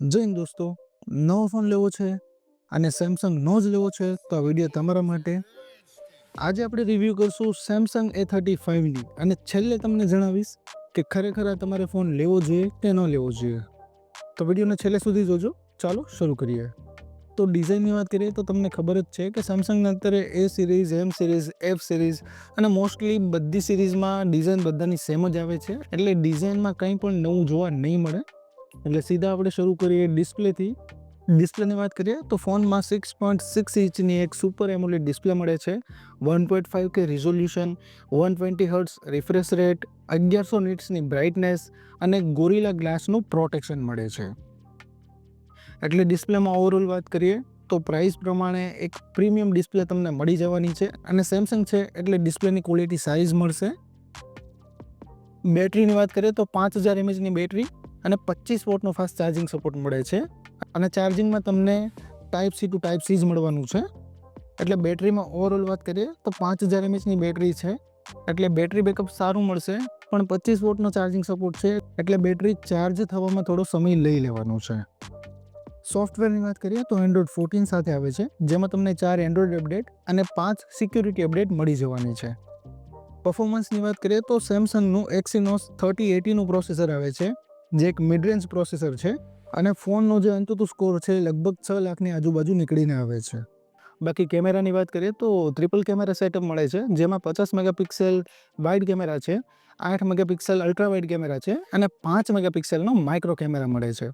જય હિન્દ દોસ્તો, નવો ફોન લેવો છે અને સેમસંગનો જ લેવો છે તો આ વિડીયો તમારા માટે. આજે આપણે રિવ્યૂ કરશું સેમસંગ A35ની અને છેલ્લે તમને જણાવીશ કે ખરેખર આ તમારે ફોન લેવો જોઈએ કે ન લેવો જોઈએ. તો વિડીયોને છેલ્લે સુધી જોજો. ચાલો શરૂ કરીએ. તો ડિઝાઇનની વાત કરીએ તો તમને ખબર જ છે કે સેમસંગના અત્યારે A series, M series, F series અને મોસ્ટલી બધી સિરીઝમાં ડિઝાઇન બધાની સેમ જ આવે છે, એટલે ડિઝાઇનમાં કંઈ પણ નવું જોવા નહીં મળે. એટલે સીધા આપણે શરૂ કરીએ ડિસ્પ્લેથી. ડિસ્પ્લેની વાત કરીએ તો ફોનમાં 6.6 ઇંચની એક સુપર એમોલેડ ડિસ્પ્લે મળે છે, 1.5K resolution, 120 hertz refresh rate, 1100 નિટ્સની બ્રાઇટનેસ અને ગોરિલા ગ્લાસનું પ્રોટેક્શન મળે છે. એટલે ડિસ્પ્લેમાં ઓવરઓલ વાત કરીએ તો પ્રાઇસ પ્રમાણે એક પ્રીમિયમ ડિસ્પ્લે તમને મળી જવાની છે અને સેમસંગ છે એટલે ડિસ્પ્લેની ક્વોલિટી સારી જ મળશે. બેટરીની વાત કરીએ તો 5000 mAhની બેટરી અને 25 વોટનો ફાસ્ટ ચાર્જિંગ સપોર્ટ મળે છે અને ચાર્જિંગમાં તમને type C to type C જ મળવાનું છે. એટલે બેટરીમાં ઓવરઓલ વાત કરીએ તો 5000 mAhની બેટરી છે એટલે બેટરી બેકઅપ સારું મળશે, પણ 25 વોટનો ચાર્જિંગ સપોર્ટ છે એટલે બેટરી ચાર્જ થવામાં થોડો સમય લઈ લેવાનો છે. સોફ્ટવેરની વાત કરીએ તો એન્ડ્રોઇડ 14 સાથે આવે છે, જેમાં તમને 4 એન્ડ્રોઇડ અપડેટ અને 5 સિક્યુરિટી અપડેટ મળી જવાની છે. પરફોર્મન્સની વાત કરીએ તો સેમસંગનું એક્સિનોસ 3080નું પ્રોસેસર આવે છે, જે એક મિડ રેન્જ પ્રોસેસર છે અને ફોનનો જે અંતુતુ સ્કોર છે લગભગ 6 લાખની આજુબાજુ નીકળીને આવે છે. બાકી કેમેરાની વાત કરીએ તો ટ્રિપલ કેમેરા સેટઅપ મળે છે, જેમાં 50 મેગાપિક્સેલ વાઇડ કેમેરા છે, 8 મેગાપિક્સેલ અલ્ટ્રા વાઇડ કેમેરા છે અને 5 મેગાપિક્સેલનો માઇક્રો કેમેરા મળે છે,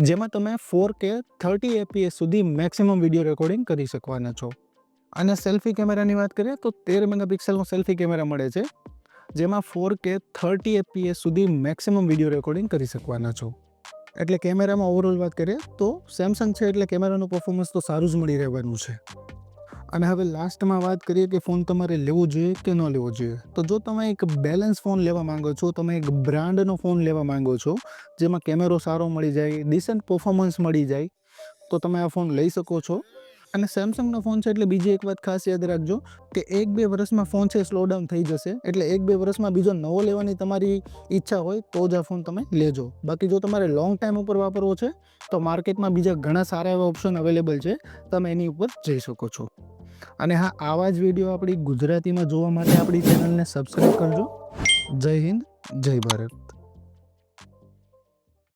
જેમાં તમે 4K 30 fps સુધી મેક્સિમમ વિડીયો રેકોર્ડિંગ કરી શકવાના છો. અને સેલ્ફી કેમેરાની વાત કરીએ તો 13 મેગાપિક્સેલનો સેલ્ફી કેમેરા મળે છે, જેમાં 4K 30 fps સુધી મેક્સિમમ વિડીયો રેકોર્ડિંગ કરી શકવાના છો. એટલે કેમેરામાં ઓવરઓલ વાત કરીએ તો સેમસંગ છે એટલે કેમેરાનું પરફોર્મન્સ તો સારું જ મળી રહેવાનું છે. અને હવે લાસ્ટમાં વાત કરીએ કે ફોન તમારે લેવો જોઈએ કે ન લેવો જોઈએ. તો જો તમે એક બેલેન્સ ફોન લેવા માંગો છો, તમે એક બ્રાન્ડનો ફોન લેવા માંગો છો જેમાં કેમેરો સારો મળી જાય, ડિસન્ટ પરફોર્મન્સ મળી જાય, તો તમે આ ફોન લઈ શકો છો. અને સેમસંગનો ફોન છે એટલે બીજી એક વાત ખાસ યાદ રાખજો કે 1-2 વર્ષમાં ફોન છે સ્લો ડાઉન થઈ જશે, એટલે 1-2 વર્ષમાં બીજો નવો લેવાની તમારી ઈચ્છા હોય તો જ આ ફોન તમે લેજો. બાકી જો તમારે લોંગ ટાઈમ ઉપર વાપરવો છે તો માર્કેટમાં બીજા ઘણા સારા એવા ઓપ્શન અવેલેબલ છે, તમે એની ઉપર જઈ શકો છો. અને હા, આવા જ વિડીયો આપણી ગુજરાતીમાં જોવા માટે આપણી ચેનલને સબસ્ક્રાઈબ કરજો. જય હિન્દ, જય ભારત.